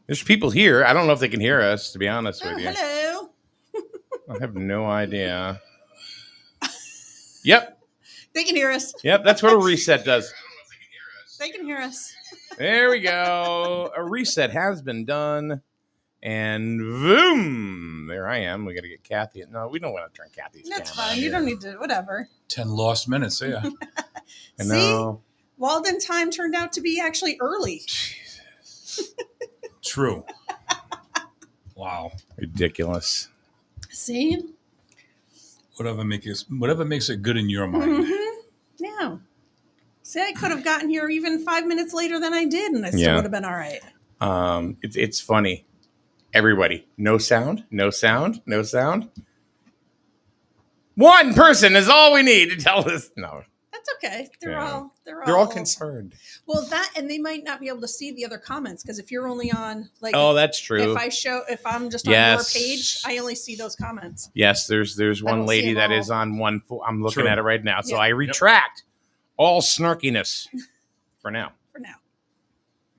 There's people here. I don't know if they can hear us, to be honest with you. Hello. I have no idea. Yep. They can hear us. Yep. That's what a reset does. They can hear us. There we go. A reset has been done. And boom. There I am. We got to get Kathy. No, we don't want to turn Kathy's That's camera fine. on You here. don't need to. Whatever. 10 lost minutes. Yeah. I know. See? Walden time turned out to be actually early. True. Wow. Ridiculous. See? Whatever makes it good in your mind. Mm-hmm. Yeah. See, I could have gotten here even 5 minutes later than I did, and I still would have been all right. It's funny. Everybody, no sound, no sound, no sound. One person is all we need to tell us. No, that's okay. They're all concerned. Well, that, and they might not be able to see the other comments because if you're only on that's true. If I'm just on your page, I only see those comments. Yes, there's one lady that is on one. I'm looking at it right now, so I retract all snarkiness for now.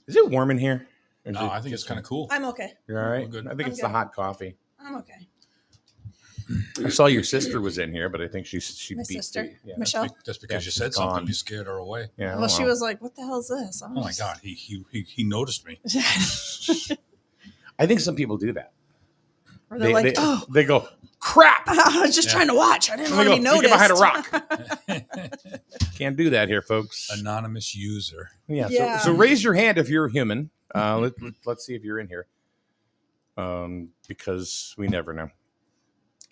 Is it warm in here? No, I think it's kind of cool. I'm okay. You're all right? Good. I think it's the hot coffee. I'm okay. I saw your sister was in here, but I think she My beat sister, yeah. Michelle. Just because you said something, you scared her away. Yeah. Well, she was like, "What the hell is this?" Oh my God, he noticed me. I think some people do that. Or they're like, "Oh, they go, crap! I was just trying to watch. I didn't want to be noticed." Behind a rock. Can't do that here, folks. Anonymous user. Yeah. So raise your hand if you're a human. Let's see if you're in here. Because we never know.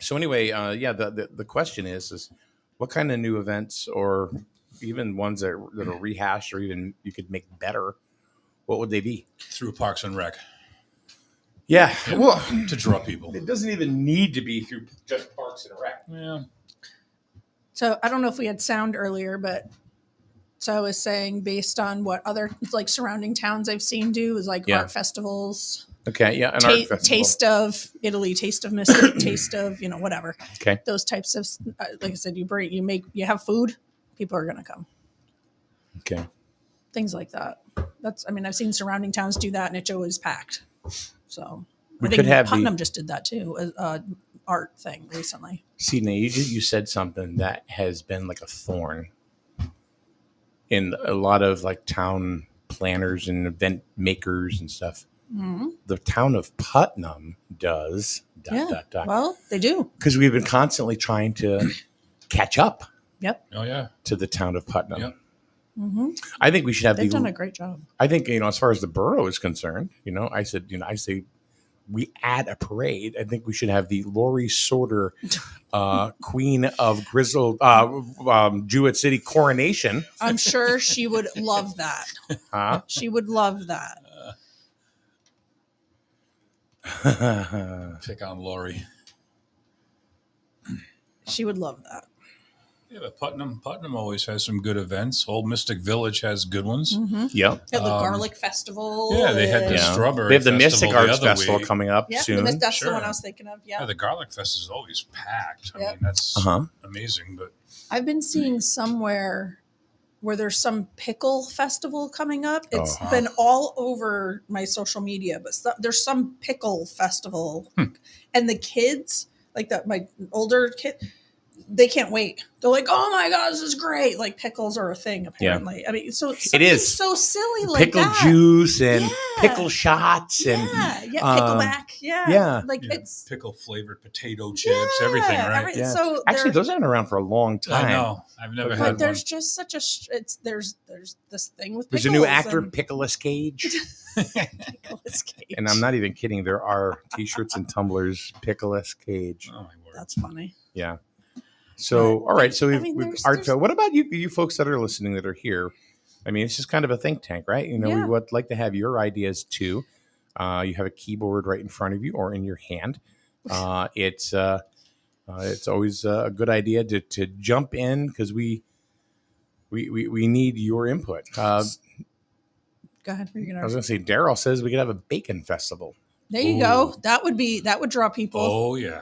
So anyway, the question is what kind of new events or even ones that are rehashed or even you could make better, what would they be? Through Parks and Rec. Yeah. Well, to draw people. It doesn't even need to be through just Parks and Rec. Yeah. So I don't know if we had sound earlier, but so I was saying based on what other like surrounding towns I've seen do is like art festivals. Okay, yeah, an art festival. Taste of Italy, Taste of Mystic, Taste of whatever. Okay, those types of like I said, you have food, people are gonna come. Okay, things like that. I've seen surrounding towns do that, and it's always packed. So we could have Putnam just did that too, art thing recently. See, now you said something that has been like a thorn in a lot of like town planners and event makers and stuff. Mm-hmm. The town of Putnam does. Well, they do. Because we've been constantly trying to catch up. Yep. Oh, yeah. To the town of Putnam. Yep. Mm-hmm. I think we should have. They've done a great job. I think as far as the borough is concerned, I say we add a parade. I think we should have the Laurie Sorter, Queen of Griswold, Jewett City coronation. I'm sure she would love that. Huh? She would love that. Pick on Laurie. She would love that. Yeah, but Putnam always has some good events. Old Mystic Village has good ones. Mm-hmm. Yeah. They have the Garlic Festival. Yeah, they had the Strawberry They have the Festival Mystic Arts Festival coming up soon. That's the one I was thinking of. Yeah. The Garlic Fest is always packed. I mean, that's amazing. But I've been seeing somewhere where there's some pickle festival coming up. It's been all over my social media, but there's some pickle festival. And the kids, like my older kid, they can't wait. They're like, "Oh my God, this is great!" Like pickles are a thing apparently. Yeah. I mean, so it is so silly, like pickle juice and pickle shots and pickleback, like it's pickle flavored potato chips, everything, right? So actually, those have been around for a long time. I know. I've never had one. But there's just such a there's this thing with pickles. There's a new actor, Pickleous Cage. Pickleous Cage, and I'm not even kidding. There are T-shirts and tumblers, Pickleous Cage. Oh my word, that's funny. Yeah. So, all right. So we've art fair. What about you folks that are listening that are here? I mean, it's just kind of a think tank, right? We would like to have your ideas too. You have a keyboard right in front of you or in your hand. It's always a good idea to jump in because we need your input. Go ahead. I was going to say, Daryl says we could have a bacon festival. There you go. That would draw people. Oh yeah.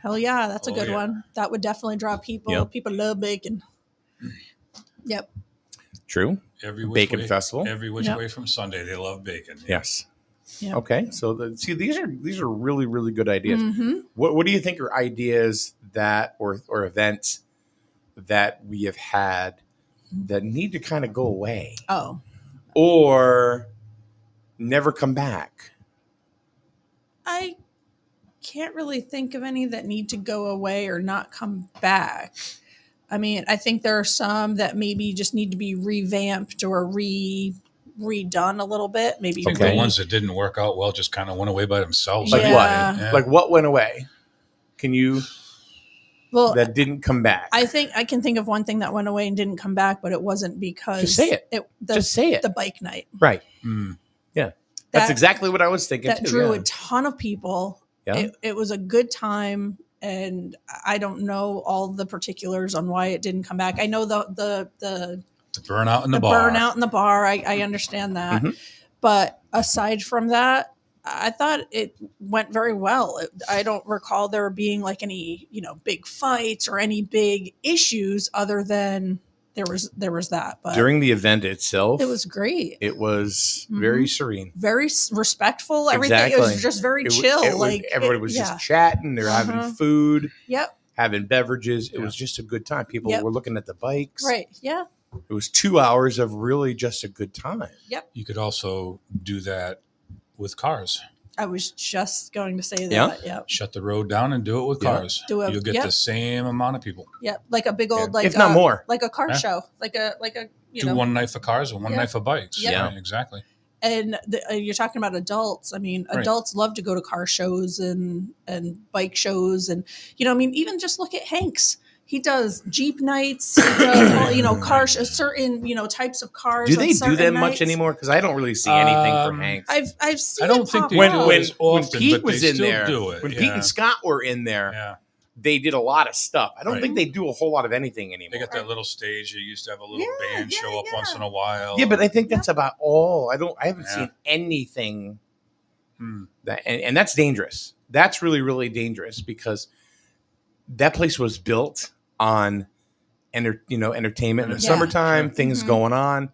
Hell yeah, that's a good one. That would definitely draw people. Yep. People love bacon. Yep. True. Every which Bacon way, festival. Every which way from Sunday. They love bacon. Yes. Yep. Okay. So see, these are really, really good ideas. What do you think are ideas that or events that we have had that need to kind of go away? Oh. Or never come back? I can't really think of any that need to go away or not come back. I mean, I think there are some that maybe just need to be revamped or redone a little bit. Maybe I think the ones that didn't work out well just kind of went away by themselves. Like Yeah. what? Yeah. Like what went away? Can you? Well, that didn't come back. I think I can think of one thing that went away and didn't come back, but it wasn't because Just say it. Just say it. The bike night. Right. Yeah. That's exactly what I was thinking. That too. drew a ton of people. Yeah. It was a good time, and I don't know all the particulars on why it didn't come back. I know the burnout in the bar. Burnout in the bar. I understand that, but aside from that, I thought it went very well. I don't recall there being like any big fights or any big issues other than there was that. But during the event itself, it was great. It was very serene, very respectful. Everything it was just very chill. Everybody was just chatting. They're having food. Yep. Having beverages. It was just a good time. People were looking at the bikes. Right. Yeah. It was 2 hours of really just a good time. Yep. You could also do that with cars. I was just going to say that. Yeah. Shut the road down and do it with cars. You'll get the same amount of people. Yeah. Like a big old, if not more, like a car show, like a, do one night for cars and one night for bikes. Yep. Yeah, right, exactly. And you're talking about adults. I mean, adults love to go to car shows and bike shows. And, even just look at Hanks. He does Jeep nights. He does, car certain, types of cars. Do they do that much anymore? Because I don't really see anything from Hanks. I've seen. I don't think they when do it as often, Pete but was they in still there. do it. When Pete and Scott were in there, they did a lot of stuff. I don't think they do a whole lot of anything anymore. They got that little stage. They used to have a little band show up once in a while. Yeah, but I think that's about all. I haven't seen anything that, and that's dangerous. That's really, really dangerous because that place was built on entertainment in the summertime, things going on.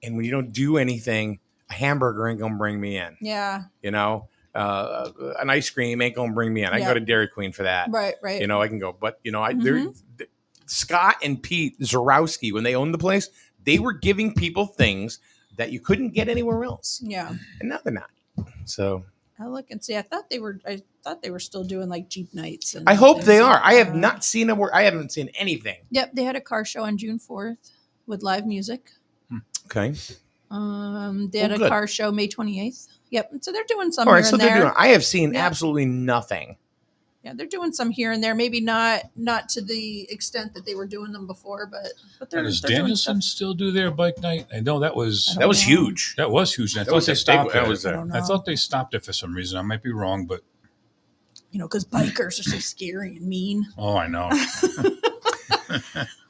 And when you don't do anything, a hamburger ain't going to bring me in. Yeah. An ice cream ain't going to bring me in. I can go to Dairy Queen for that. Right. I can go. But, Scott and Pete Zarowski, when they owned the place, they were giving people things that you couldn't get anywhere else. Yeah. And now they're not. So I'll look and see. I thought they were still doing like Jeep nights. And I hope they are. I have not seen I haven't seen anything. Yep, they had a car show on June 4th with live music. Okay. They had a car show May 28th. Yep. So they're doing some all right, here so and they're there. doing. I have seen absolutely nothing. Yeah, they're doing some here and there. Maybe not to the extent that they were doing them before, but they're. Does Danielson still do their bike night? I know that was huge. That was huge. I thought they stopped it. I thought they stopped it for some reason. I might be wrong, but because bikers are so scary and mean. Oh, I know.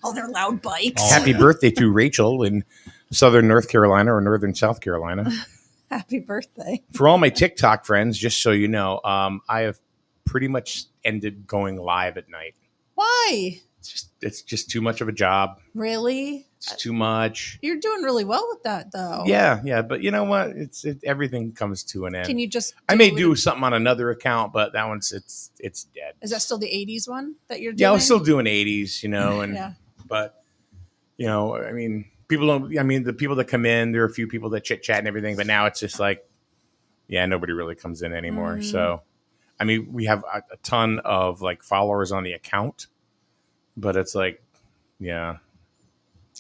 All their loud bikes. Happy birthday to Rachel in Southern North Carolina or Northern South Carolina. Happy birthday. For all my TikTok friends, just so you know, I have pretty much ended going live at night. Why? It's just too much of a job. Really? It's too much. You're doing really well with that, though. Yeah. But you know what? Everything comes to an end. Can you just? I may do something on another account, but that one's it's dead. Is that still the '80s one that you're doing? Yeah, I was still doing '80s, and but I mean, people don't. I mean, the people that come in, there are a few people that chit chat and everything, but now it's just like, nobody really comes in anymore. So, I mean, we have a ton of like followers on the account, but it's like,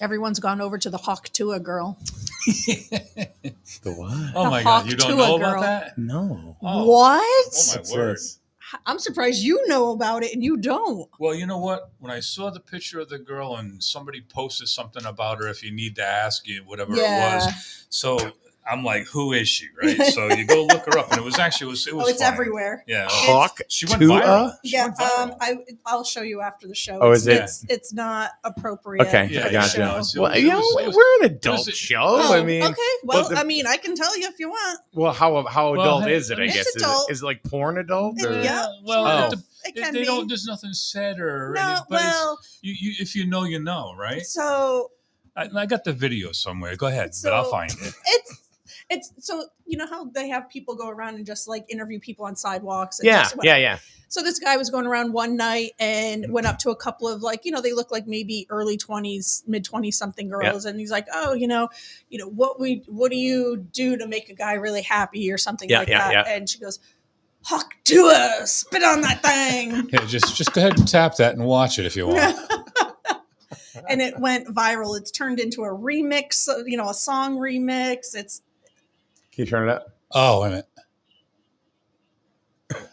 everyone's gone over to the Hawk Tua girl. The what? Oh my God, you don't know about that? No. Oh. What? Oh my word. I'm surprised you know about it and you don't. Well, you know what? When I saw the picture of the girl and somebody posted something about her, if you need to ask you, whatever it was. So I'm like, who is she? Right. So you go look her up, and it was it's fun. everywhere. Yeah. Hawk. She went viral. I'll show you after the show. Oh, is it? It's not appropriate. Okay, I got you. Well, we're an adult show. Oh, I mean, okay. Well, I mean, I can tell you if you want. Well, how adult is it? I it's guess adult. Is it like porn adult? Or? Yeah. Well, it can they be. don't. There's nothing said or no. anything. But you if you know, you know, right? So. I got the video somewhere. Go ahead, but I'll find it. It's so you know how they have people go around and just like interview people on sidewalks. And Yeah. So this guy was going around one night and went up to a couple of like, they look like maybe early 20s, mid 20 something girls. And he's like, oh, what do you do to make a guy really happy or something like that? Yeah. And she goes, "Hawk to her, spit on that thing." Yeah, just go ahead and tap that and watch it if you want. And it went viral. It's turned into a remix, a song remix. Can you turn it up? Oh, wait a minute.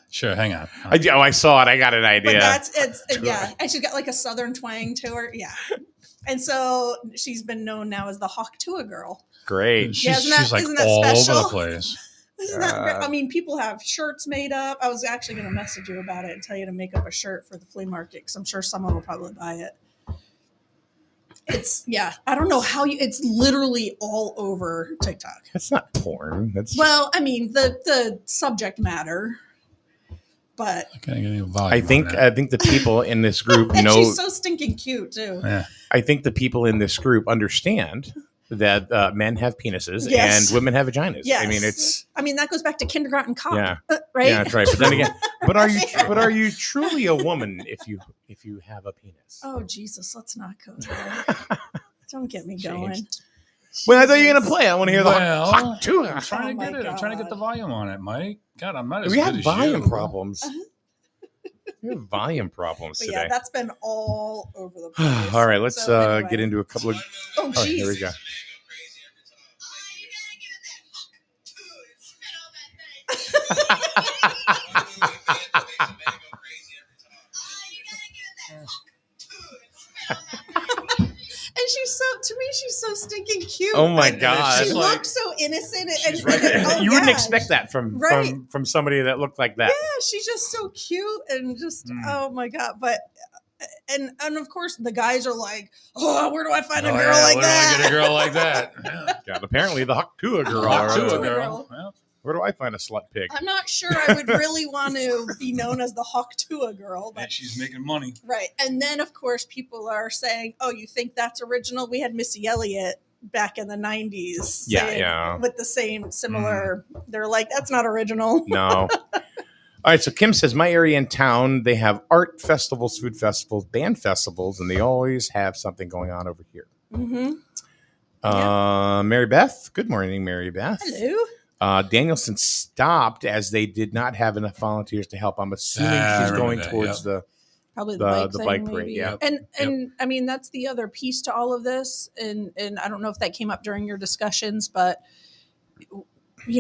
Sure, hang on. I saw it. I got an idea. But and she's got like a southern twang to her. Yeah. And so she's been known now as the Hawktua girl. Great. She's like all special? over the place. Isn't that great? I mean, people have shirts made up. I was actually going to message you about it and tell you to make up a shirt for the flea market because I'm sure someone will probably buy it. I don't know how it's literally all over TikTok. That's not porn. Well, I mean, the subject matter. But I think the people in this group know she's so stinking cute too. Yeah. I think the people in this group understand that men have penises and women have vaginas. Yes. I mean, that goes back to kindergarten cop. Yeah. Right. Yeah, that's right. But then again, are you truly a woman if you have a penis? Oh Jesus, let's not go there. Don't get me going. Well, I thought you were gonna play. I want to hear the hot too. I'm trying to get it. I'm trying to get the volume on it, Mike. God, I'm not as good as you. We have volume problems. We have volume problems today. Yeah, that's been all over the place. All right, let's get into a couple of. Oh, here we go. She's so stinking cute. Oh my God. She looks so innocent. You wouldn't expect that from somebody that looked like that. Yeah, she's just so cute and just, oh my God. But, and of course the guys are like, oh, where do I find a girl like that? Where do I get a girl like that? God, apparently the Hawktua girl. Hawktua girl. Well, where do I find a slut pig? I'm not sure I would really want to be known as the Hawktua girl. But she's making money. Right. And then, of course, people are saying, oh, you think that's original? We had Missy Elliott back in the 90s. Yeah. With the same similar, they're like, that's not original. No. All right. So Kim says, my area in town, they have art festivals, food festivals, band festivals, and they always have something going on over here. Mm-hmm. Mary Beth. Good morning, Mary Beth. Hello. Danielson stopped as they did not have enough volunteers to help. I'm assuming she's going towards the bike parade. Yeah. And I mean, that's the other piece to all of this. And I don't know if that came up during your discussions, but we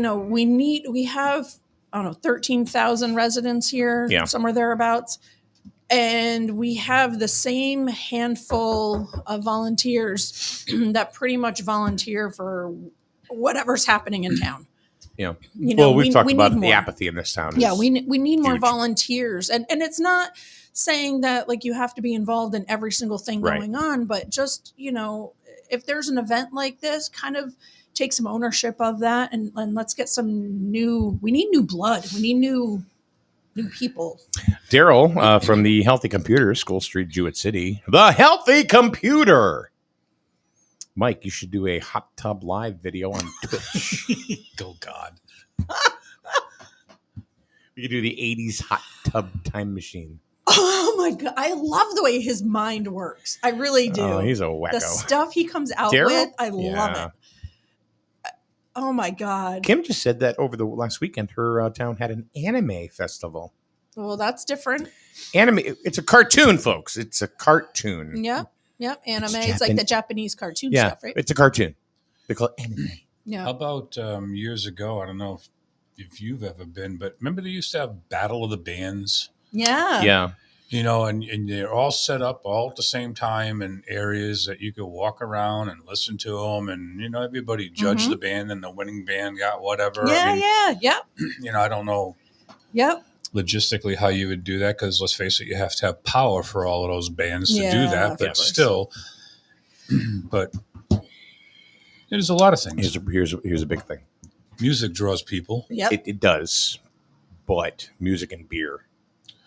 have, I don't know, 13,000 residents here, somewhere thereabouts. And we have the same handful of volunteers that pretty much volunteer for whatever's happening in town. Yeah. We've talked about the apathy in this town. Yeah, we need more volunteers. And it's not saying that like you have to be involved in every single thing going on, but just, if there's an event like this, kind of take some ownership of that and let's get we need new blood. We need new people. Daryl from the Healthy Computer, School Street, Jewett City. The Healthy Computer. Mike, you should do a hot tub live video on Twitch. Oh, God. We could do the 80s hot tub time machine. Oh, my God. I love the way his mind works. I really do. Oh, he's a wacko. The stuff he comes out with, I love it. Oh, my God. Kim just said that over the last weekend, her town had an anime festival. Well, that's different. Anime, it's a cartoon, folks. It's a cartoon. Yeah. Yep, anime. It's like the Japanese cartoon stuff, right? It's a cartoon. They call it anime. Yeah. How about years ago? I don't know if you've ever been, but remember they used to have Battle of the Bands? Yeah. Yeah. And they're all set up all at the same time in areas that you could walk around and listen to them. And, everybody judged the band and the winning band got whatever. Yeah. I don't know. Yep. Logistically how you would do that, because let's face it, you have to have power for all of those bands to do that, but still but there's a lot of things. Here's a big thing. Music draws people. Yep. It does, but music and beer.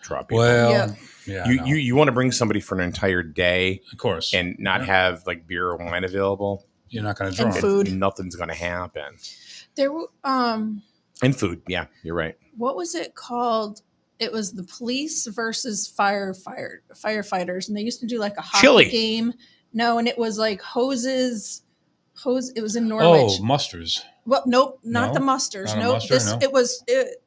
draw people. Well, you want to bring somebody for an entire day, of course, and not have like beer or wine available. You're not going to draw and food. Nothing's going to happen. There, and food. Yeah, you're right. What was it called? It was the police versus firefighters, and they used to do like a hockey game. No, and it was like hose. It was in Norwich. Oh, musters. Well, nope, not the musters. Nope. It was.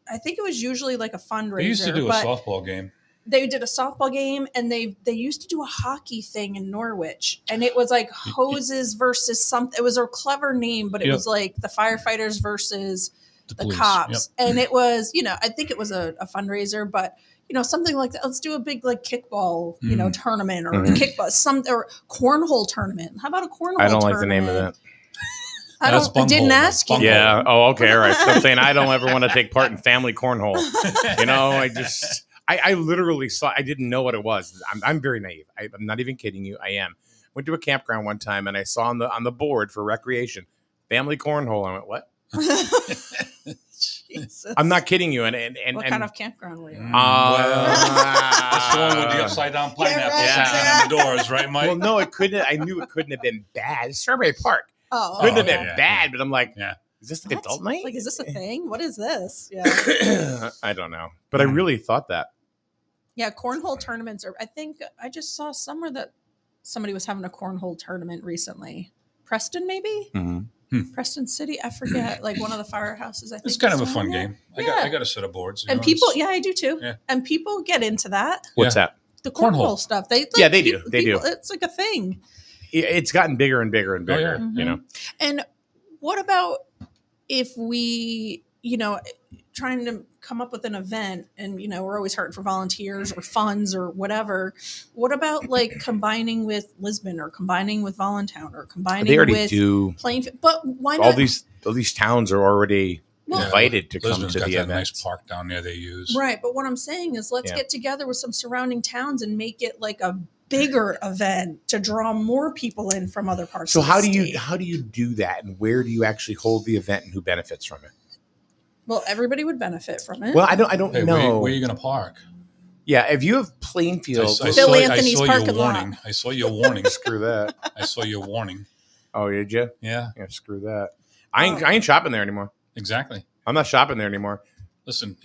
I think it was usually like a fundraiser. They used to do a softball game. They did a softball game, and they used to do a hockey thing in Norwich, and it was like hoses versus something. It was a clever name, but it was like the firefighters versus the cops, and it was, I think it was a fundraiser, but something like that. Let's do a big like kickball, tournament or kickball, or cornhole tournament. How about a cornhole? I don't tournament? like the name of that. I didn't ask you. Yeah. Oh, okay. All right. So I'm saying I don't ever want to take part in family cornhole. I literally saw. I didn't know what it was. I'm very naive. I'm not even kidding you. I am. Went to a campground one time and I saw on the board for recreation, family cornhole. I went, what? Jesus. I'm not kidding you. And what kind of campground were you? That's the one with the upside down pineapple on the doors, right, Mike? Well, no, it couldn't. I knew it couldn't have been bad. It's Strawberry Park. Couldn't have been bad, but I'm like, is this like adult night? Like, is this a thing? What is this? Yeah. I don't know, but I really thought that. Yeah, cornhole tournaments are. I think I just saw somewhere that somebody was having a cornhole tournament recently. Preston, maybe. Preston City, I forget. Like one of the firehouses. I think it's kind of a fun game. I got a set of boards, and people. Yeah, I do too. Yeah. And people get into that. What's that? The cornhole stuff. They do. They do. It's like a thing. It's gotten bigger and bigger and bigger. And what about if we, trying to come up with an event, and we're always hurting for volunteers or funds or whatever. What about like combining with Lisbon or combining with Voluntown or combining they already with do Plainfield? But why not? All these towns are already invited to come to the event. Nice park down there they use. Right, but what I'm saying is let's get together with some surrounding towns and make it like a bigger event to draw more people in from other parts of the state. So how do you do that, and where do you actually hold the event, and who benefits from it? Well, everybody would benefit from it. Well, I don't know. Where are you going to park? Yeah, if you have Plainfield, Phil Anthony's parking lot. I saw your warning. Screw that. I saw your warning. Oh, did you? Yeah. Yeah, screw that. I ain't shopping there anymore. Exactly. I'm not shopping there anymore. Listen,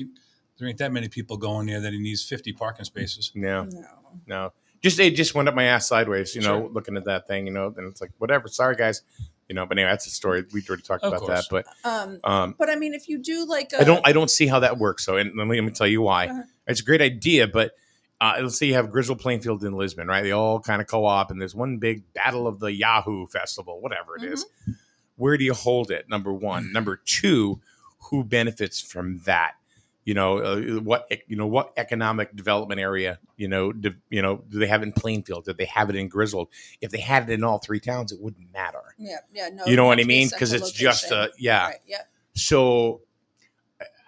there ain't that many people going there that he needs 50 parking spaces. No. It just went up my ass sideways, looking at that thing, and it's like, whatever. Sorry, guys. But anyway, that's a story. We already talked about that. But but I mean, if you do like I don't see how that works. So and let me tell you why. It's a great idea, but let's say you have Griswold, Plainfield, and Lisbon, right? They all kind of co-op, and there's one big battle of the Yahoo festival, whatever it is. Where do you hold it? Number one. Number two, who benefits from that? What economic development area do they have in Plainfield? Did they have it in Griswold? If they had it in all three towns, it wouldn't matter. No. You know what I mean? Because it's just Right, So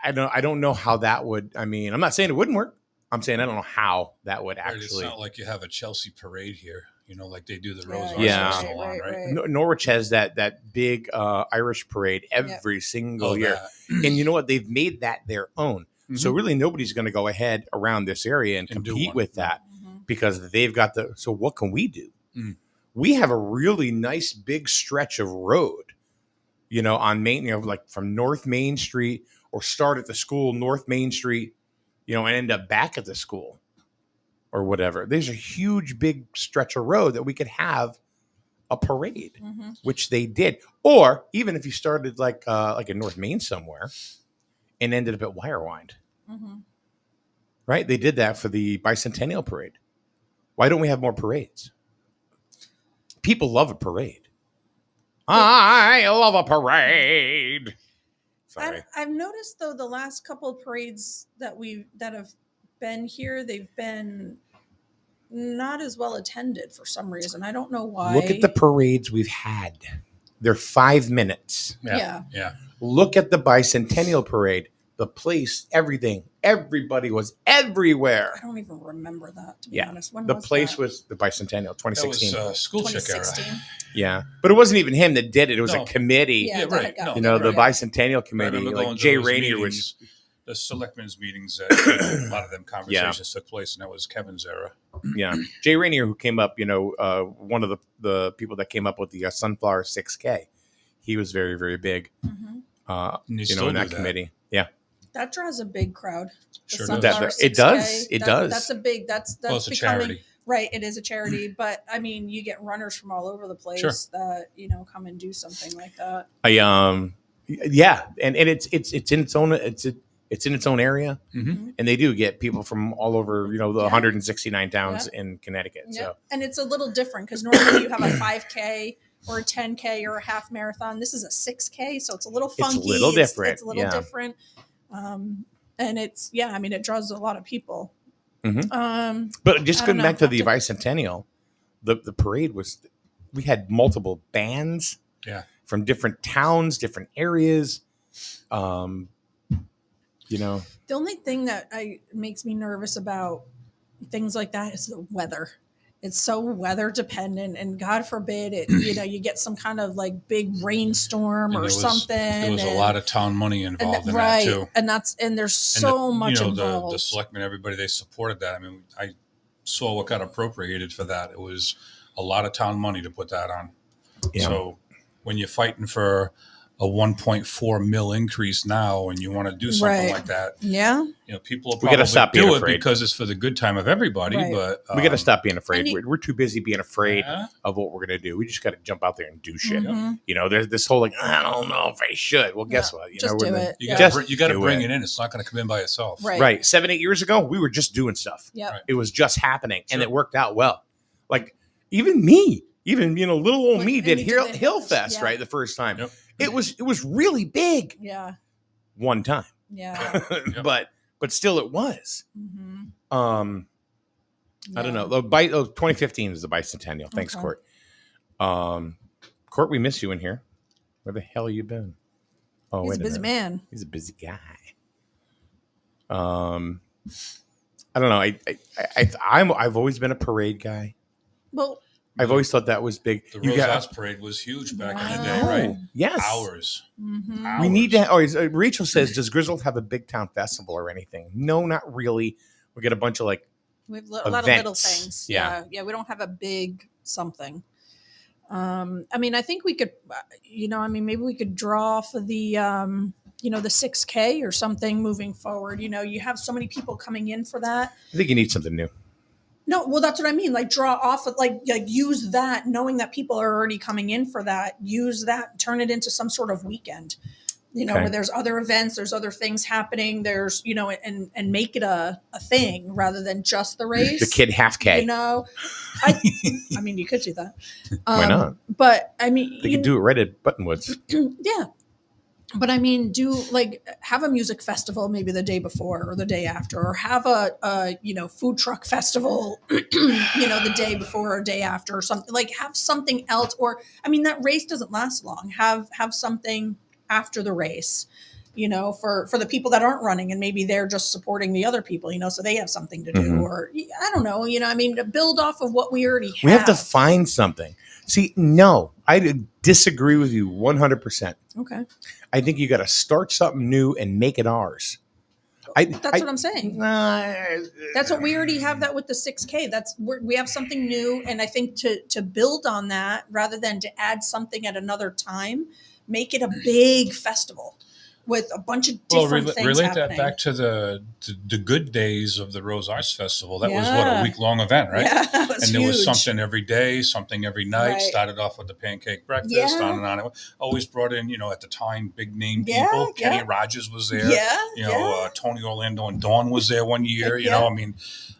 I don't know how that would. I mean, I'm not saying it wouldn't work. I'm saying I don't know how that would actually. It's not like you have a Chelsea parade here. Like they do the Rose Festival on, right? Norwich has that big Irish parade every single year, and you know what? They've made that their own. So really, nobody's going to go ahead around this area and compete with that because they've got the. So what can we do? We have a really nice big stretch of road, on Main, like from North Main Street, or start at the school, North Main Street, and end up back at the school. Or whatever. There's a huge, big stretch of road that we could have a parade, which they did. Or even if you started like in North Main somewhere and ended up at Wirewind, right? They did that for the Bicentennial Parade. Why don't we have more parades? People love a parade. I love a parade. Sorry. I've noticed though the last couple of parades that have been here, they've been not as well attended for some reason. I don't know why. Look at the parades we've had. They're 5 minutes. Yeah. Look at the Bicentennial Parade. The place, everything, everybody was everywhere. I don't even remember that, to be honest. When the was place that? Was the Bicentennial, 2016. That was school check era. Yeah, but it wasn't even him that did it. It was a committee. Yeah, right. The Bicentennial Committee. Like Jay Rainier was. the selectmen's meetings that a lot of them conversations took place, and that was Kevin's era. Yeah, Jay Rainier, who came up, one of the people that came up with the Sunflower 6K, he was very, very big. In that committee. Yeah, that draws a big crowd. Sure does. It does. That's a big. That's it's a becoming charity. Right. It is a charity, but I mean, you get runners from all over the place that come and do something like that. Yeah, and it's in its own it's in its own area, and they do get people from all over the 169 towns in Connecticut. Yeah. So, and it's a little different because normally you have a 5K or a 10K or a half marathon. This is a 6K, so it's a little funky. It's a little different. It's a little different, and it's it draws a lot of people. But just going back to the bicentennial, the parade we had multiple bands, from different towns, different areas. The only thing that makes me nervous about things like that is the weather. It's so weather dependent, and God forbid it. You get some kind of like big rainstorm or something. There was a lot of town money involved in that too, and there's so much involved. The selectmen, everybody, they supported that. I mean, I saw what got appropriated for that. It was a lot of town money to put that on. Yeah. So when you're fighting for a 1.4 mil increase now, and you want to do something like that, people will probably do it because it's for the good time of everybody. Right. But we got to stop being afraid. We're too busy being afraid of what we're going to do. We just got to jump out there and do shit. There's this whole I don't know if I should. Well, guess what? Just do it. You got to bring it in. It's not going to come in by itself. Right. 7-8 years ago, we were just doing stuff. Yeah. It was just happening, and it worked out well. Like even me. Even little old me did Hill Fest right the first time. Yep. It was really big. Yeah. One time. Yeah. but still it was. I don't know. 2015 is the bicentennial. Thanks, Court. Court, we miss you in here. Where the hell you been? Oh, he's a busy man. He's a busy guy. I don't know. I've always been a parade guy. Well, I've always thought that was big. The Rose Parade was huge back in the day, right? Yes. Hours. We need to. Rachel says, does Griswold have a big town festival or anything? No, not really. We get a bunch of we have a lot of little things. Yeah. We don't have a big something. I think we could, maybe we could draw for the, the 6K or something moving forward. You have so many people coming in for that. I think you need something new. No, well, that's what I mean. Like draw off of use that, knowing that people are already coming in for that. Use that, turn it into some sort of weekend. Where there's other events, there's other things happening. There's and make it a thing rather than just the race. The kid half K. I mean, you could do that. Why not? But I mean, they could do it right at Buttonwoods. Yeah. But I mean, have a music festival maybe the day before or the day after, or have a food truck festival, the day before or day after or something. Have something else. Or that race doesn't last long. Have something after the race, for the people that aren't running, and maybe they're just supporting the other people, so they have something to do. Or I don't know, build off of what we already have. We have to find something. See, no, I disagree with you 100%. Okay. I think you got to start something new and make it ours. That's what I'm saying. That's what we already have that with the 6K. We have something new. And I think to build on that rather than to add something at another time, make it a big festival with a bunch of different things relate happening. That back to the good days of the Rose Arts Festival. That was a week-long event, right? Yeah, and there was something every day, something every night. Right. Started off with the pancake breakfast, on and on. It always brought in, at the time, big-name people. Kenny Rogers was there. Tony Orlando and Dawn was there one year,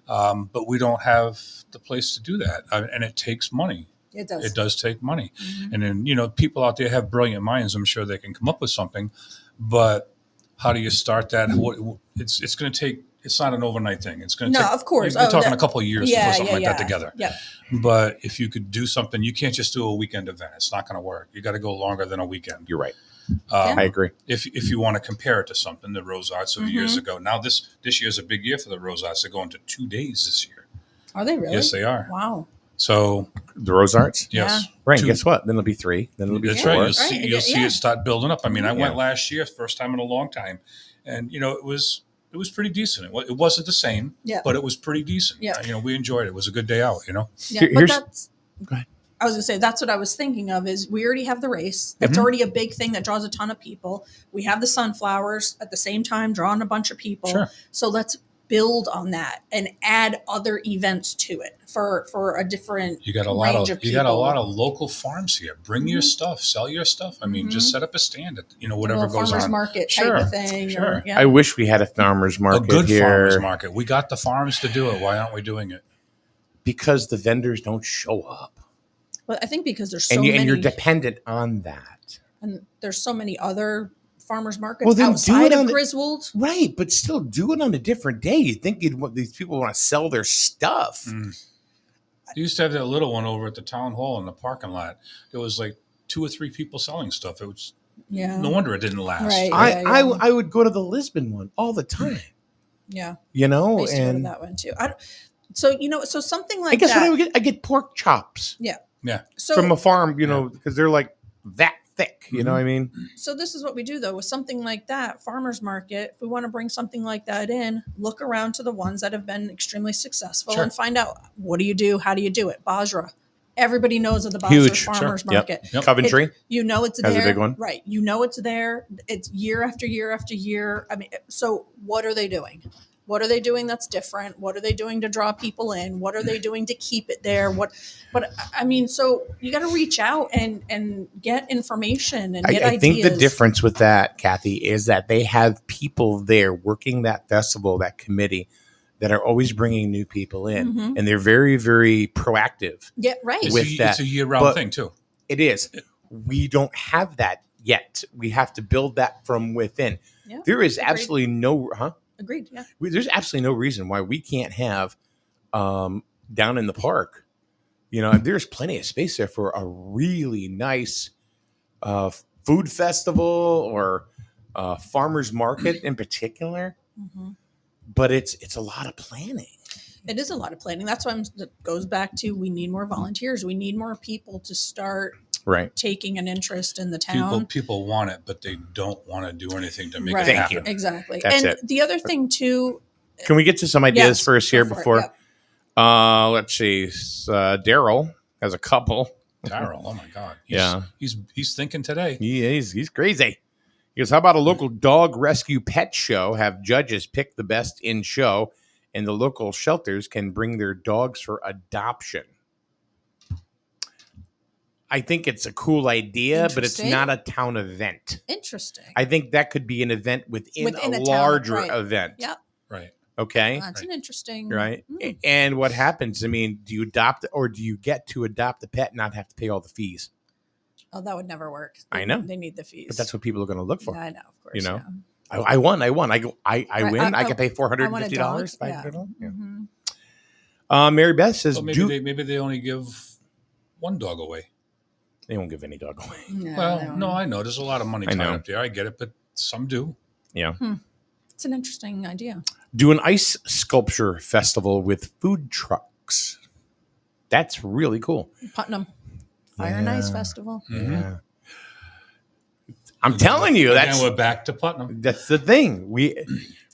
but we don't have the place to do that. And it takes money. It does. It does take money. And then, people out there have brilliant minds. I'm sure they can come up with something. But how do you start that? It's going to take. It's not an overnight thing. It's going to take. No, of course. You're talking a couple of years to put something like that together. Yeah. But if you could do something, you can't just do a weekend event. It's not going to work. You got to go longer than a weekend. You're right. I agree. If you want to compare it to something, the Rose Arts of years ago. Now this year's a big year for the Rose Arts. They're going to 2 days this year. Are they really? Yes, they are. Wow. So the Rose Arts? Yes. Yeah. Right. Guess what? Then it'll be 3. Then it'll be 4. That's right. You'll see it start building up. I mean, I went last year, first time in a long time. and it was pretty decent. It wasn't the same, but it was pretty decent. Yeah. We enjoyed it. It was a good day out. Yeah, but that's. Go ahead. I was going to say, that's what I was thinking of is we already have the race. That's already a big thing that draws a ton of people. We have the sunflowers at the same time drawing a bunch of people. Sure. So let's build on that and add other events to it for a different you got a lot of local farms here. Bring your stuff, sell your stuff. I mean, just set up a stand at whatever goes farmers on. Market type of thing. Sure. I wish we had a farmers market. A good here. Farmers market. We got the farms to do it. Why aren't we doing it? Because the vendors don't show up. Well, I think because there's so many, and you're dependent on that. And there's so many other farmers markets outside of Griswold. Right, but still do it on a different day. You think these people want to sell their stuff. You used to have that little one over at the town hall in the parking lot. There was like 2 or 3 people selling stuff. It was no wonder it didn't last. Right, I would go to the Lisbon one all the time. Yeah. I used to go to that one too. So something like that. I guess I get pork chops. Yeah. Yeah. So, from a farm, because they're like that thick, you know what I mean? So this is what we do though with something like that, farmers market. If we want to bring something like that in, look around to the ones that have been extremely successful and find out what do you do, how do you do it. Basra, everybody knows of the Basra farmers market. Yep. Coventry, it's there. That's a big one, right? It's there. It's year after year after year. I mean, so what are they doing? What are they doing that's different? What are they doing to draw people in? What are they doing to keep it there? So you got to reach out and get information and get ideas. I think the difference with that, Kathy, is that they have people there working that festival, that committee, that are always bringing new people in. And they're very, very proactive. Yeah, right. It's a year-round thing, too. It is. We don't have that yet. We have to build that from within. Yeah, there is absolutely no... Agreed. Yeah. There's absolutely no reason why we can't have down in the park. There's plenty of space there for a really nice food festival or farmers market in particular. But it's a lot of planning. It is a lot of planning. That's why it goes back to we need more volunteers. We need more people to start taking an interest in the town. People want it, but they don't want to do anything to make it happen. Thank you. Exactly. That's and it. the other thing too. Can we get to some ideas first here before? Let's see. Daryl has a couple. Daryl, oh my God. He's thinking today. He's crazy. He goes, how about a local dog rescue pet show? Have judges pick the best in show, and the local shelters can bring their dogs for adoption. I think it's a cool idea, but it's not a town event. Interesting. I think that could be an event within a larger event. Yeah. Right. Okay. That's an interesting. Right. And what happens? I mean, do you adopt or do you get to adopt the pet and not have to pay all the fees? Oh, that would never work. I know. They need the fees. But that's what people are going to look for. Yeah, I know, of course. I won. I win. I can pay $450. Mary Beth says, maybe they only give one dog away. They won't give any dog away. No, I know. There's a lot of money tied up there. I get it, but some do. Yeah. It's an interesting idea. Do an ice sculpture festival with food trucks. That's really cool. Putnam. Fire and Ice Festival. Yeah. I'm telling you, we're back to Putnam. That's the thing.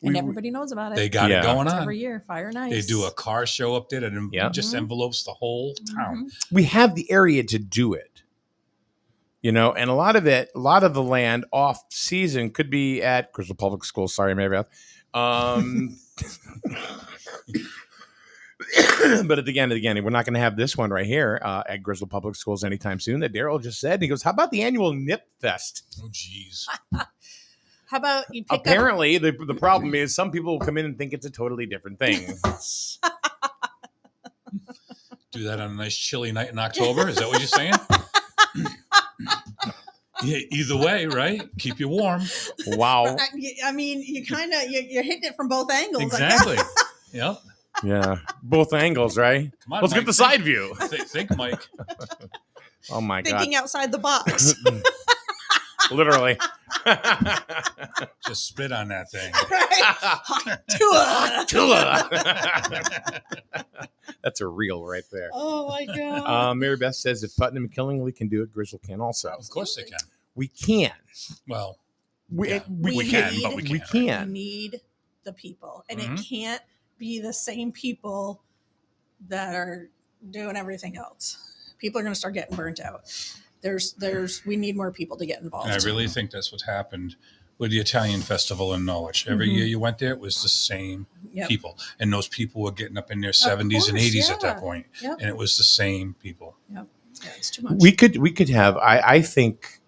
And everybody knows about it. They got it going on. Every year, Fire and Ice. They do a car show up there that just envelopes the whole town. We have the area to do it. And a lot of the land off season could be at Griswold Public Schools. Sorry, Mary Beth. But again, we're not going to have this one right here at Griswold Public Schools anytime soon. That Daryl just said. He goes, "How about the annual Nip Fest?" Oh, geez. How about you pick Apparently, the problem is some people will come in and think it's a totally different thing. Do that on a nice chilly night in October? Is that what you're saying? Yeah, either way, right? Keep you warm. Wow. I mean, you're hitting it from both angles. Exactly. Yep. Yeah. Both angles, right? Come on, let's Mike, get the side view. Think, Mike. Oh my God. Thinking outside the box. Literally. Just spit on that thing. That's a reel right there. Oh my God. Mary Beth says if Putnam and Killingly can do it, Griswold can also. Of course they can. We can. Well, We can, but we We can't. can. We need the people, and it can't be the same people that are doing everything else. People are going to start getting burnt out. We need more people to get involved. And I really think that's what happened with the Italian festival in Norwich. Every year you went there, it was the same people. And those people were getting up in their 70s and 80s at that point. And it was the same people. Yep. Yeah, it's too much. We could have, I think,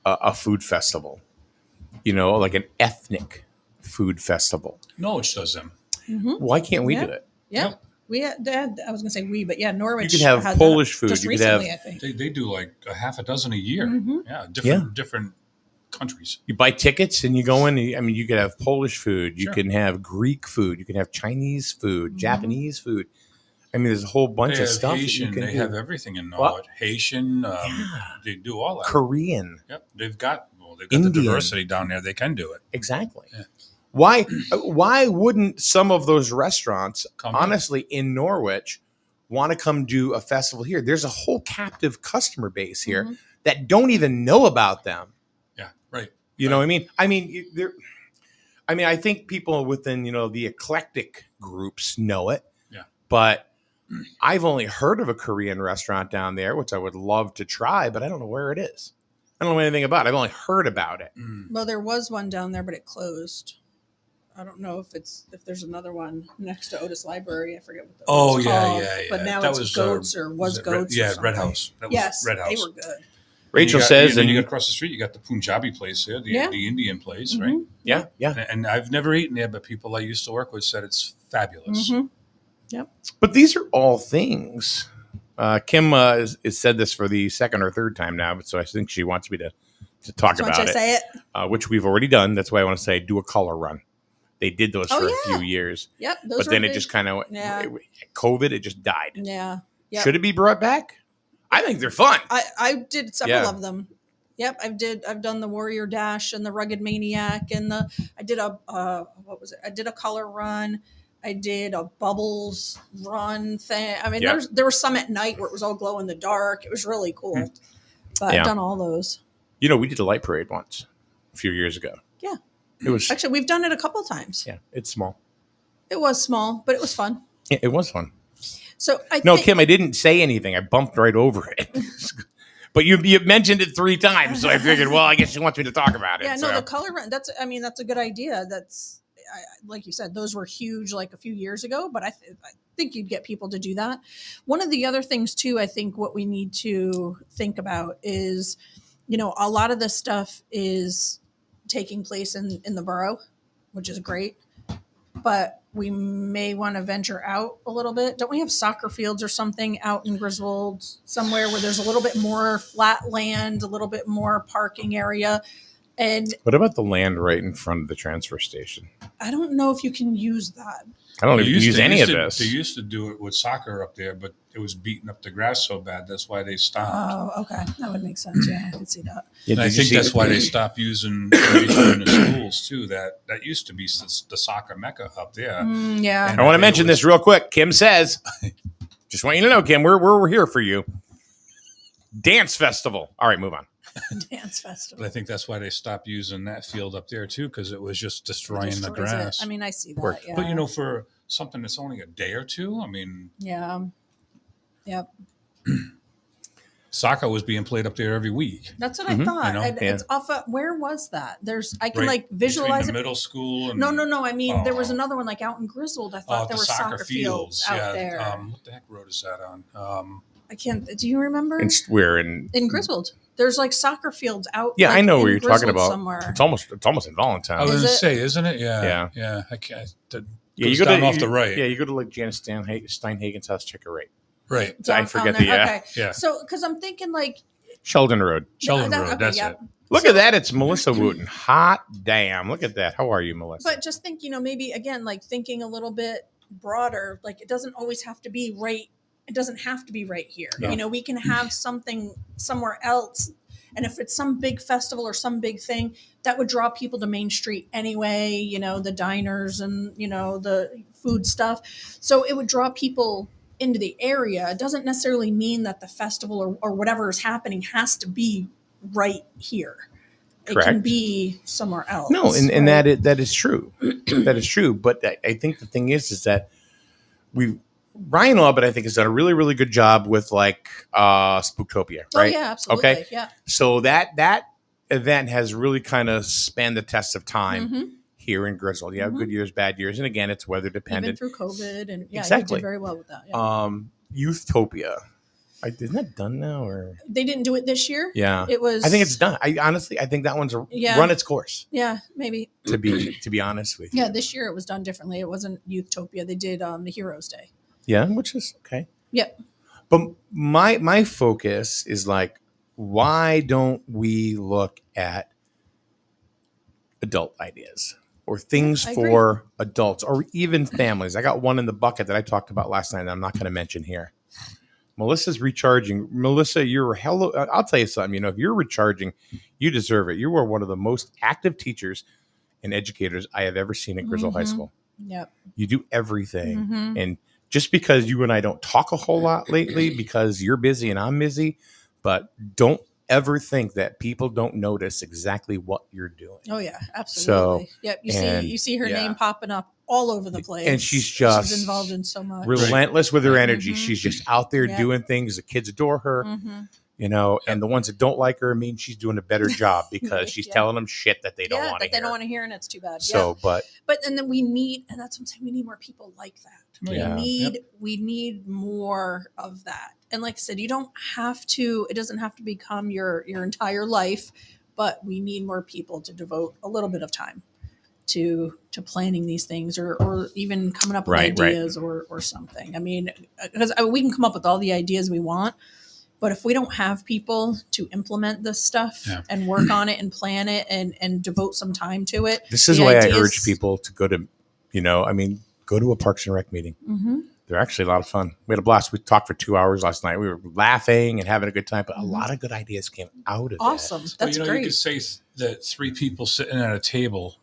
a food festival, like an ethnic food festival. Norwich does them. Why can't we do it? Yeah. Yep. We had, I was going to say we, but Norwich. You could have Polish food. Just you recently, could have, I think. They do like a half a dozen a year. Yeah, different countries. You buy tickets and you go in. You could have Polish food. You can have Greek food. You can have Chinese food, Japanese food. There's a whole bunch of stuff. Haitian. They have everything in Norwich. Haitian. They do all that. Korean. Yep. They've got the diversity down there. They can do it. Exactly. Yeah. Why wouldn't some of those restaurants, honestly, in Norwich, want to come do a festival here? There's a whole captive customer base here that don't even know about them. Yeah, right. You know what I mean? I think people within, the eclectic groups know it. Yeah. But I've only heard of a Korean restaurant down there, which I would love to try, but I don't know where it is. I don't know anything about it. I've only heard about it. Well, there was one down there, but it closed. I don't know if there's another one next to Otis Library. I forget what that was called. Yeah. But now that it's was, Goats or was Goats. Red House. That was Red House. They were good. Rachel says, and you got across the street, you got the Punjabi place there, the Indian place, right? Yeah. And I've never eaten there, but people I used to work with said it's fabulous. Yep. But these are all things. Kim has said this for the second or third time now, so I think she wants me to talk about it. Say it. Which we've already done. That's why I want to say do a color run. They did those for a few years. Yep. But then it just kind of, COVID, it just died. Yeah. Yep. Should it be brought back? I think they're fun. I did several of them. Yep. I've done the Warrior Dash and the Rugged Maniac and I did a color run. I did a bubbles run thing. There were some at night where it was all glow in the dark. It was really cool. But I've done all those. We did a light parade once a few years ago. Yeah. It was actually, we've done it a couple times. Yeah. It's small. It was small, but it was fun. Yeah, it was fun. So Kim, I didn't say anything. I bumped right over it. But you mentioned it 3 times, so I figured, well, I guess she wants me to talk about it. Yeah, no, the color run. That's a good idea. Like you said, those were huge like a few years ago, but I think you'd get people to do that. One of the other things too, I think what we need to think about is, a lot of this stuff is taking place in the borough, which is great, but we may want to venture out a little bit. Don't we have soccer fields or something out in Griswold somewhere where there's a little bit more flat land, a little bit more parking area? And what about the land right in front of the transfer station? I don't know if you can use that. I don't even use any of this. They used to do it with soccer up there, but it was beating up the grass so bad. That's why they stopped. Oh, okay. That would make sense. Yeah, I can see that. Yeah, I think that's why they stopped using in the schools, too. That used to be the soccer mecca up there. Yeah. And I want to mention this real quick. Kim says, just want you to know, Kim, we're here for you. Dance festival. All right, move on. Dance festival. But I think that's why they stopped using that field up there too, because it was just destroying the grass. I see that. Yeah. But for something that's only a day or two, yeah, yep. Soccer was being played up there every week. That's what I thought. It's off of, where was that? I can visualize the middle school. And, no. There was another one like out in Griswold. I thought there were soccer fields out there. What the heck road is that on? I can't. Do you remember? We're in Griswold. There's like soccer fields out. Yeah, I know where you're talking about. Somewhere. It's almost in Valentine. I was going to say, isn't it? Yeah. I can't. You go down off the right. Yeah, you go to like Janice Steinhagen's house, check your right. Right. I forget the Okay. Yeah. So, because I'm thinking like Sheldon Road. That's it. Look at that. It's Melissa Wooten. Hot damn. Look at that. How are you, Melissa? But just think, maybe again, like thinking a little bit broader, like it doesn't always have to be right. It doesn't have to be right here. No. We can have something somewhere else. And if it's some big festival or some big thing, that would draw people to Main Street anyway, the diners and, the food stuff. So it would draw people into the area. It doesn't necessarily mean that the festival or whatever is happening has to be right here. it can be somewhere else. No, and right? that is true. That is true. But I think the thing is that Ryan Aubin, I think, has done a really, really good job with like Spooktopia, right? Oh yeah, absolutely. Okay, yeah. So that event has really kind of spanned the test of time here in Griswold. You have good years, bad years, and again, it's weather dependent. Even through COVID, and exactly. He did very well with that. Yeah. Youthopia. Isn't that done now, or they didn't do it this year? Yeah, it was. I think it's done. I think that one's run its course. Yeah, maybe. To be honest with you. Yeah, this year it was done differently. It wasn't Youthopia. They did the Heroes Day. Yeah, which is okay. Yep. But my focus is like, why don't we look at adult ideas or things for adults or even families? I got one in the bucket that I talked about last night that I'm not going to mention here. Melissa's recharging. Melissa, I'll tell you something. If you're recharging, you deserve it. You are one of the most active teachers and educators I have ever seen at Griswold High School. Yep. You do everything. And just because you and I don't talk a whole lot lately because you're busy and I'm busy, but don't ever think that people don't notice exactly what you're doing. Oh yeah, absolutely. So, yep. You see her name popping up all over the place. And she's involved in so much. Relentless with her energy. She's just out there doing things. The kids adore her. And the ones that don't like her, she's doing a better job because she's telling them shit that they don't want to hear. They don't want to hear, and it's too bad. So, but and then we need, and that's what I'm saying, we need more people like that. We need more of that. And like I said, it doesn't have to become your entire life, but we need more people to devote a little bit of time to planning these things or even coming up with ideas or something. Because we can come up with all the ideas we want, but if we don't have people to implement this stuff and work on it and plan it and devote some time to it. This is why I urge people to go to, go to a Parks and Rec meeting. They're actually a lot of fun. We had a blast. We talked for 2 hours last night. We were laughing and having a good time, but a lot of good ideas came out of it. Awesome. That's great. You could say that 3 people sitting at a table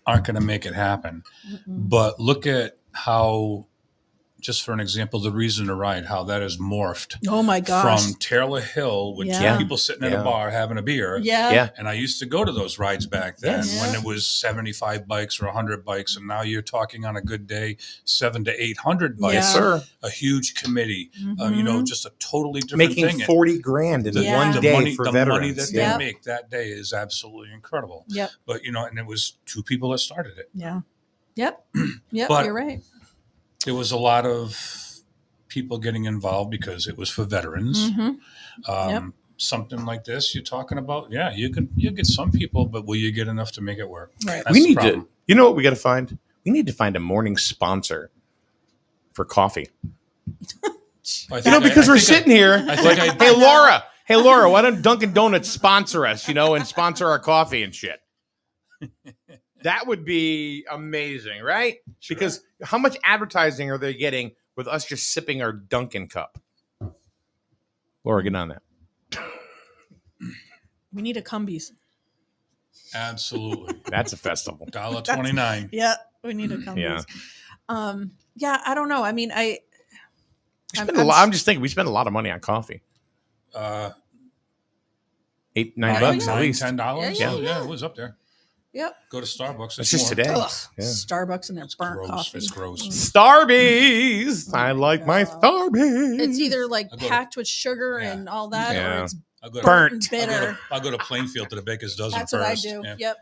aren't going to make it happen. But look at how, just for an example, the Reason to Ride, how that has morphed. Oh my gosh. From Taylor Hill with 2 people sitting at a bar having a beer. Yeah. And I used to go to those rides back then when it was 75 bikes or 100 bikes. And now you're talking on a good day, 700 to 800 bikes. Yes, sir. A huge committee, just a totally different Making thing. $40,000 in one day for veterans. The money that they make that day is absolutely incredible. Yep. But, and it was 2 people that started it. Yeah. Yep. Yep. But you're right. There was a lot of people getting involved because it was for veterans. Something like this you're talking about, you get some people, but will you get enough to make it work? Right. We need to. You know what we got to find? We need to find a morning sponsor for coffee. Because we're sitting here. Hey Laura, why don't Dunkin' Donuts sponsor us? And sponsor our coffee and shit. That would be amazing, right? Sure. Because how much advertising are they getting with us just sipping our Dunkin' cup? Laura, get on that. We need a Cumbies. Absolutely. That's a festival. $1.29. Yeah, we need a Cumbies. Yeah. I don't know. I'm just thinking we spend a lot of money on coffee. $8-9 bucks at least. $10. Yeah, it was up there. Yep. Go to Starbucks. It's just today. Starbucks and their burnt coffee. It's gross. Starbies. I like my Starbies. It's either packed with sugar and all that, or it's burnt. Bitter. I'll go to Plainfield to the Baker's Dozen first. That's what I do. Yeah.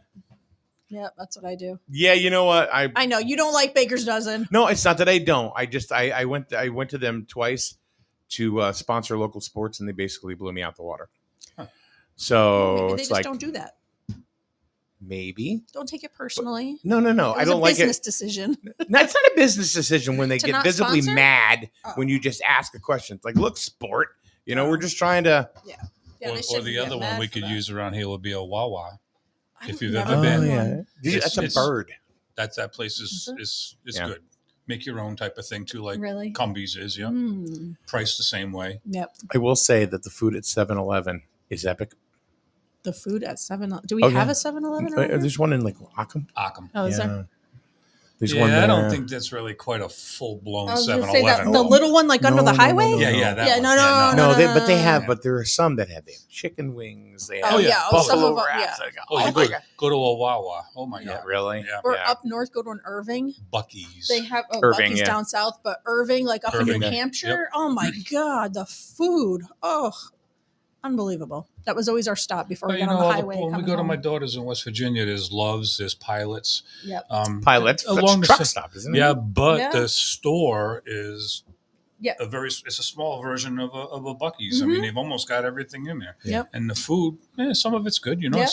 Yep, that's what I do. Yeah, you know what? I know you don't like Baker's Dozen. No, it's not that I don't. I went to them twice to sponsor local sports, and they basically blew me out the water. Huh. So maybe they just don't do that. Maybe. Don't take it personally. No. I don't like it. Business decision. That's not a business decision when they get visibly mad when you just ask a question. It's like, look, sport. We're just trying to. Yeah. Or the other one we could use around here would be a Wawa. If you've ever been. Yeah. That's a bird. That place is good. Make your own type of thing too, like Cumbies is. Yeah. Priced the same way. Yep. I will say that the food at 7-Eleven is epic. The food at 7-Eleven. Do we have a 7-Eleven? There's one in Ockham. Oh, is there? There's one I there. don't think that's really quite a full-blown I was going to 7-Eleven. say the little one, like under the highway. But there are some that have chicken wings. They have some of them. wraps. You go to a Wawa. Oh my God, really? Yeah. Or up north, go to an Irving. Buc-ee's. They have Irving, Buc-ee's down south, but Irving, like up in New Hampshire. Yep. Oh my God, the food! Oh, unbelievable. That was always our stop before we got on the highway. When we go to my daughter's in West Virginia, there's Love's, there's Pilots. Yep. Pilots along the truck stop, isn't it? Yeah, but the store is it's a small version of a Buc-ee's. I mean, they've almost got everything in there. Yep. And the food, some of it's good. You know,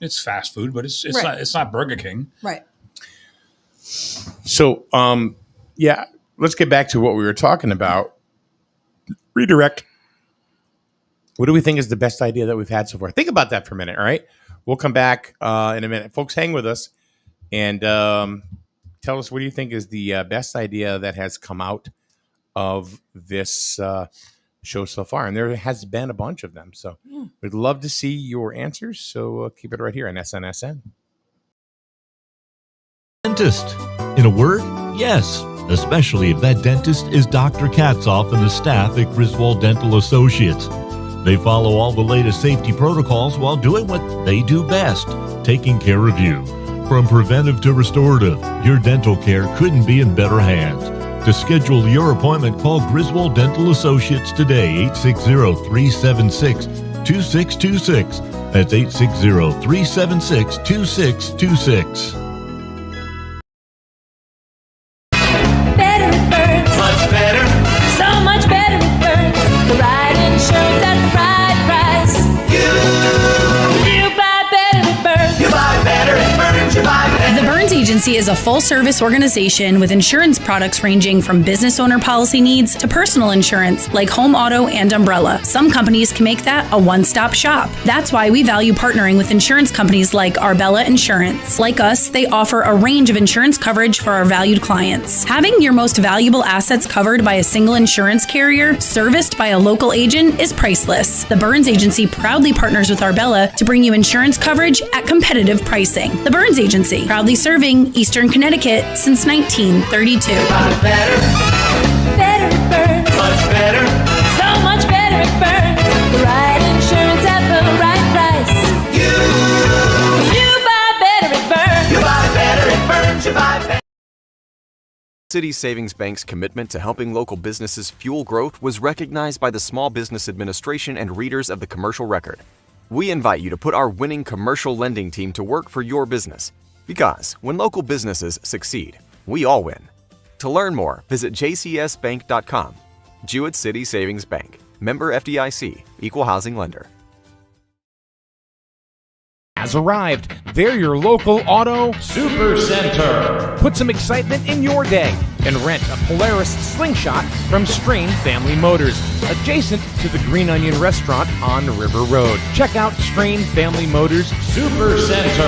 it's fast food, but it's not Burger King. Right. So, let's get back to what we were talking about. Redirect. What do we think is the best idea that we've had so far? Think about that for a minute, all right? We'll come back in a minute. Folks, hang with us and tell us what do you think is the best idea that has come out of this show so far. And there has been a bunch of them. So we'd love to see your answers. So keep it right here on SNSN. Dentist. In a word, yes. Especially if that dentist is Dr. Katzoff and the staff at Griswold Dental Associates. They follow all the latest safety protocols while doing what they do best, taking care of you. From preventive to restorative, your dental care couldn't be in better hands. To schedule your appointment, call Griswold Dental Associates today, 860-376-2626. That's 860-376-2626. The Burns Agency is a full-service organization with insurance products ranging from business owner policy needs to personal insurance like home, auto, and umbrella. Some companies can make that a one-stop shop. That's why we value partnering with insurance companies like Arbella Insurance. Like us, they offer a range of insurance coverage for our valued clients. Having your most valuable assets covered by a single insurance carrier, serviced by a local agent, is priceless. The Burns Agency proudly partners with Arbella to bring you insurance coverage at competitive pricing. The Burns Agency, proudly serving Eastern Connecticut since 1932. Much better Burns. Much better. So much better at Burns. The right insurance at the right price. You buy better at Burns. You buy better at Burns. You buy better. City Savings Bank's commitment to helping local businesses fuel growth was recognized by the Small Business Administration and readers of the Commercial Record. We invite you to put our winning commercial lending team to work for your business. Because when local businesses succeed, we all win. To learn more, visit jcsbank.com. Jewett City Savings Bank. Member FDIC. Equal housing lender. Has arrived. They're your local auto super center. Put some excitement in your day and rent a Polaris Slingshot from Strain Family Motors, adjacent to the Green Onion Restaurant on River Road. Check out Strain Family Motors Super Center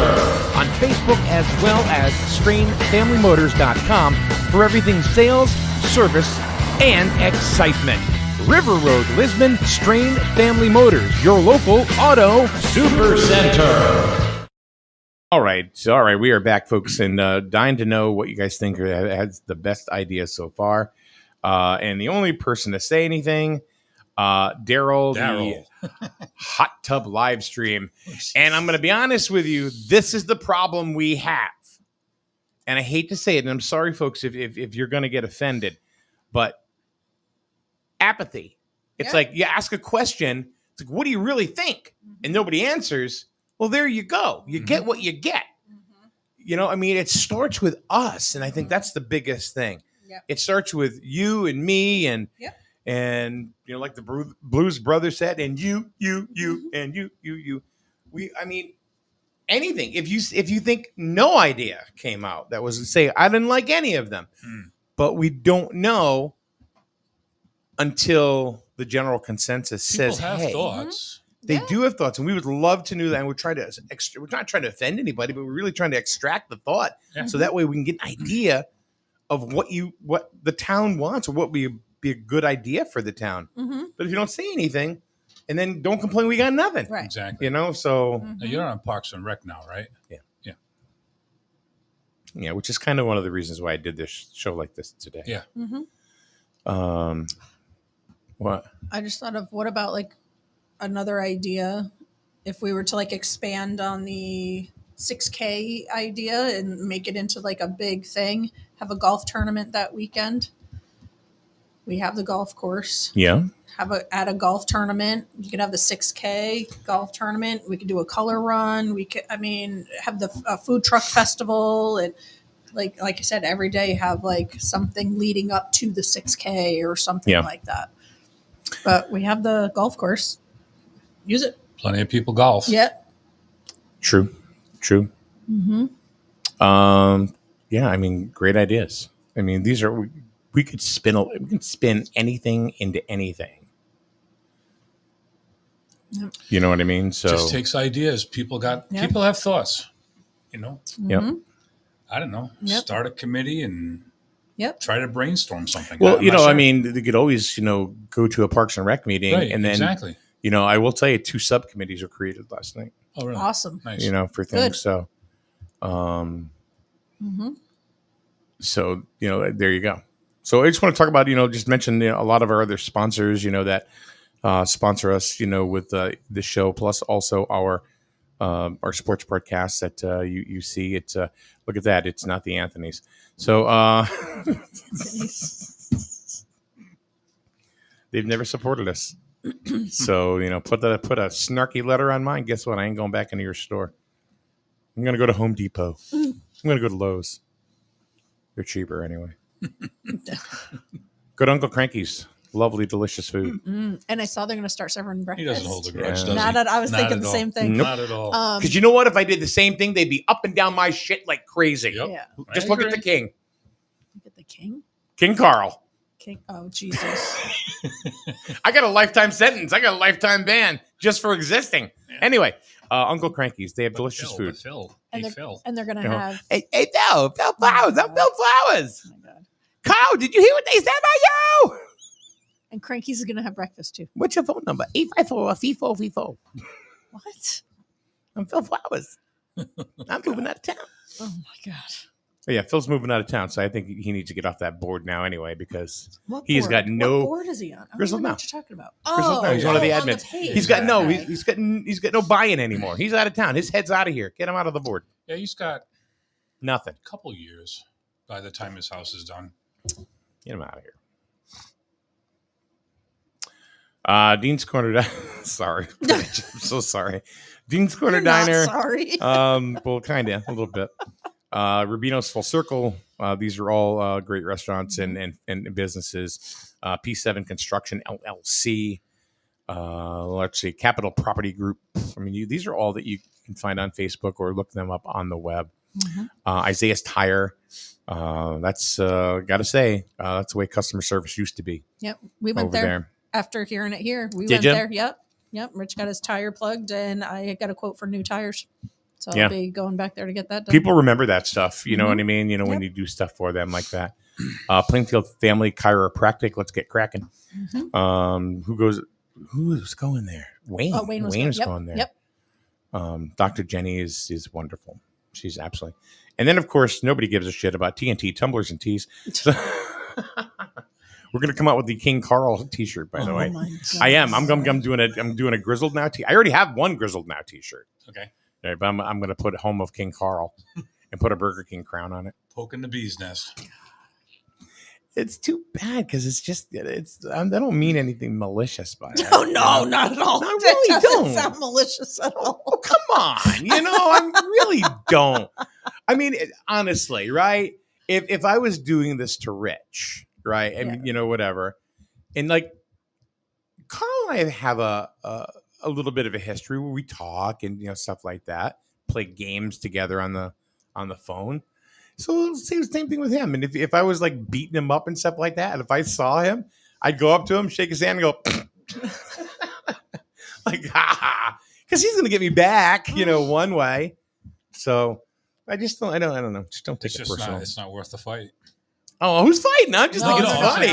on Facebook as well as strainfamilymotors.com for everything sales, service, and excitement. River Road, Lisbon, Strain Family Motors, your local auto super center. All right. We are back, folks, and dying to know what you guys think has the best idea so far. And the only person to say anything, Daryl, the hot tub live stream. And I'm going to be honest with you, this is the problem we have. And I hate to say it, and I'm sorry, folks, if you're going to get offended, but apathy. It's like you ask a question. It's like, what do you really think? And nobody answers. Well, there you go. You get what you get. You know, I mean, it starts with us. And I think that's the biggest thing. It starts with you and me and, you know, like the Blues Brothers said, and you, and you. I mean, anything. If you think no idea came out that was, say, I didn't like any of them, but we don't know until the general consensus says, People have hey, thoughts. They do have thoughts, and we would love to know that. And we're not trying to offend anybody, but we're really trying to extract the thought, so that way we can get an idea of what the town wants or what would be a good idea for the town. But if you don't say anything, and then don't complain, we got nothing. Right. Exactly. You know, so Now, you're on Parks and Rec now, right? Yeah. Yeah, which is kind of one of the reasons why I did this show like this today. Yeah. What? I just thought of what about like another idea if we were to like expand on the 6K idea and make it into like a big thing, have a golf tournament that weekend. We have the golf course. Yeah. At a golf tournament. You could have the 6K golf tournament. We could do a color run. We could, have the food truck festival, and like I said, every day have like something leading up to the 6K or something like that. But we have the golf course. Use it. Plenty of people golf. Yeah. True. Mm-hmm. Yeah. Great ideas. These are we could spin anything into anything. Yep. You know what I mean? So just takes ideas. People have thoughts. Yep. I don't know. Yep. Start a committee and try to brainstorm something. Well, they could always, go to a Parks and Rec meeting, and then exactly. I will tell you, 2 subcommittees were created last night. Oh, really? Awesome. Nice. For things. Good. So, there you go. So I just want to talk about, just mention a lot of our other sponsors, that sponsor us, with the show, plus also our sports broadcasts that you see. It's look at that. It's not the Anthony's. So they've never supported us. So, put a snarky letter on mine. Guess what? I ain't going back into your store. I'm going to go to Home Depot. I'm going to go to Lowe's. They're cheaper anyway. Go to Uncle Cranky's. Lovely, delicious food. Mm-hmm. And I saw they're going to start serving breakfast. He doesn't hold a grudge, does he? I was thinking the same thing. Nope. Not at all. Because you know what? If I did the same thing, they'd be up and down my shit like crazy. Yep. Yeah. Just look at the king. Look at the king? King Carl. King. Oh, Jesus. I got a lifetime sentence. I got a lifetime ban just for existing. Yeah. Anyway, Uncle Cranky's. They have delicious food. Phil. And they're going to have... Hey, Phil Flowers. I'm Phil Flowers. Oh, my God. Carl, did you hear what they said about you? And Cranky's is going to have breakfast, too. What's your phone number? 854-3444. What? I'm Phil Flowers. I'm moving out of town. Oh, my God. But yeah, Phil's moving out of town, so I think he needs to get off that board now anyway, because he's board? got no... What board is he on? Griswold now. What you're talking about. Oh, he's one of the admins. He's got okay. he's got no buy-in anymore. He's out of town. His head's out of here. Get him out of the board. Yeah, he's got nothing. A couple years by the time his house is done. Get him out of here. Dean's Corner. Sorry, I'm so sorry. Dean's Corner You're Diner. Not sorry. Well, kind of a little bit. Rubino's Full Circle. These are all great restaurants and businesses. P7 Construction LLC. Let's see, Capital Property Group. These are all that you can find on Facebook or look them up on the web. Mm-hmm. Isaiah's Tire. That's got to say, that's the way customer service used to be. Yep, we went there. After hearing it here, we went there. Yep. Rich got his tire plugged, and I got a quote for new tires. So I'll be going back there to get that done. People remember that stuff. You know what I mean? When you do stuff for them like that. Plainfield Family Chiropractic. Let's get cracking. Mm-hmm. Who's going there? Wayne. Oh, Wayne was going there. Yep. Dr. Jenny is wonderful. She's absolutely. And then, of course, nobody gives a shit about TNT tumblers and teas. So we're going to come out with the King Carl T-shirt, by the way. I am. I'm doing a Griswold Now T. I already have one Griswold Now T-shirt. Okay. Right, but I'm going to put Home of King Carl and put a Burger King crown on it. Poking the bee's nest. It's too bad because I don't mean anything malicious by it. No, not at all. I really don't sound malicious at all. Oh, come on. I really don't. Honestly, right? If I was doing this to Rich, right? And, whatever. And like Carl and I have a little bit of a history where we talk and, stuff like that, play games together on the phone. So say the same thing with him. And if I was like beating him up and stuff like that, and if I saw him, I'd go up to him, shake his hand and go, like, ha, because he's going to get me back, one way. So I don't know. Just don't take it personal. It's not worth the fight. Oh, who's fighting? I'm just thinking it's funny.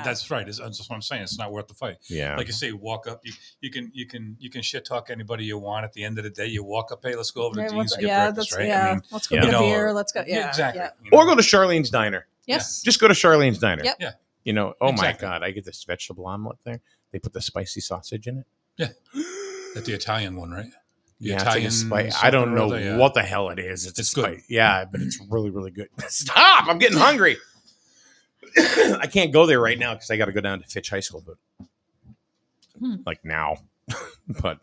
That's right. That's what I'm saying. It's not worth the fight. Yeah. Like you say, walk up. You can shit talk anybody you want. At the end of the day, you walk up. Hey, let's go over to Dean's and get breakfast, right? Yeah. Let's go get a beer. Let's go. Yeah. Exactly. Yeah. Or go to Charlene's Diner. Yes. Just go to Charlene's Diner. Yep. Yeah. You know, oh Exactly. my God, I get this vegetable omelet there. They put the spicy sausage in it. Yeah. That's the Italian one, right? The Yeah, Italian. it's like I don't know what the hell it is. It's good. Yeah, but it's really, really good. Stop! I'm getting hungry. I can't go there right now because I got to go down to Fitch High School, but like now. But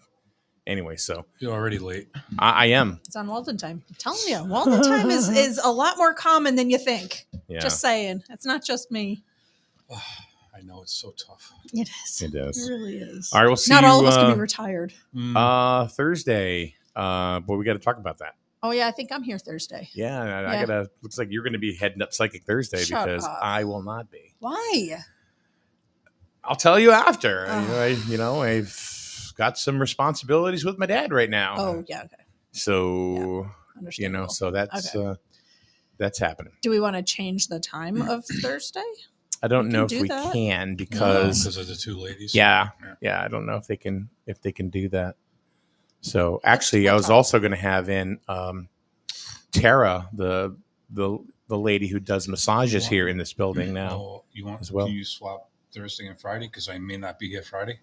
anyway, so you're already late. I am. It's on Walden time. I'm telling you, Walden time is a lot more common than you think. Yeah. Just saying, it's not just me. I know it's so tough. It is. It does. It really is. All right, we'll see. Not you, all of us can be retired. Thursday. But we got to talk about that. Oh yeah, I think I'm here Thursday. Yeah, I gotta. Looks like you're going to be heading up Psychic Thursday because I will not be. Why? I'll tell you after. I've got some responsibilities with my dad right now. Oh yeah, okay. So so that's happening. Do we want to change the time of Thursday? I don't know if we can because of the two ladies. Yeah, I don't know if they can do that. So actually, I was also going to have in Tara, the lady who does massages here in this building now. Oh, you want as well? Can you swap Thursday and Friday because I may not be here Friday?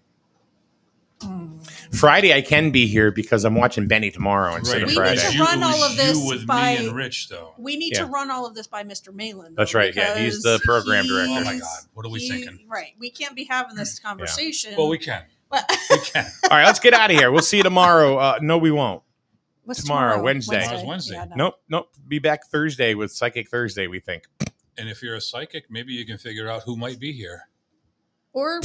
Friday I can be here because I'm watching Benny tomorrow instead of Friday. We need to run all of this with by me and Rich, though. We need to run all of this by Mr. Malin. That's right. Yeah, he's the program director. Oh my God, what are we thinking? Right, we can't be having this conversation. Well, we can. We can. All right, let's get out of here. We'll see you tomorrow. No, we won't. What's tomorrow? Wednesday. Tomorrow's Wednesday. Yeah, no. Nope. Be back Thursday with Psychic Thursday, we think. And if you're a psychic, maybe you can figure out who might be here. Or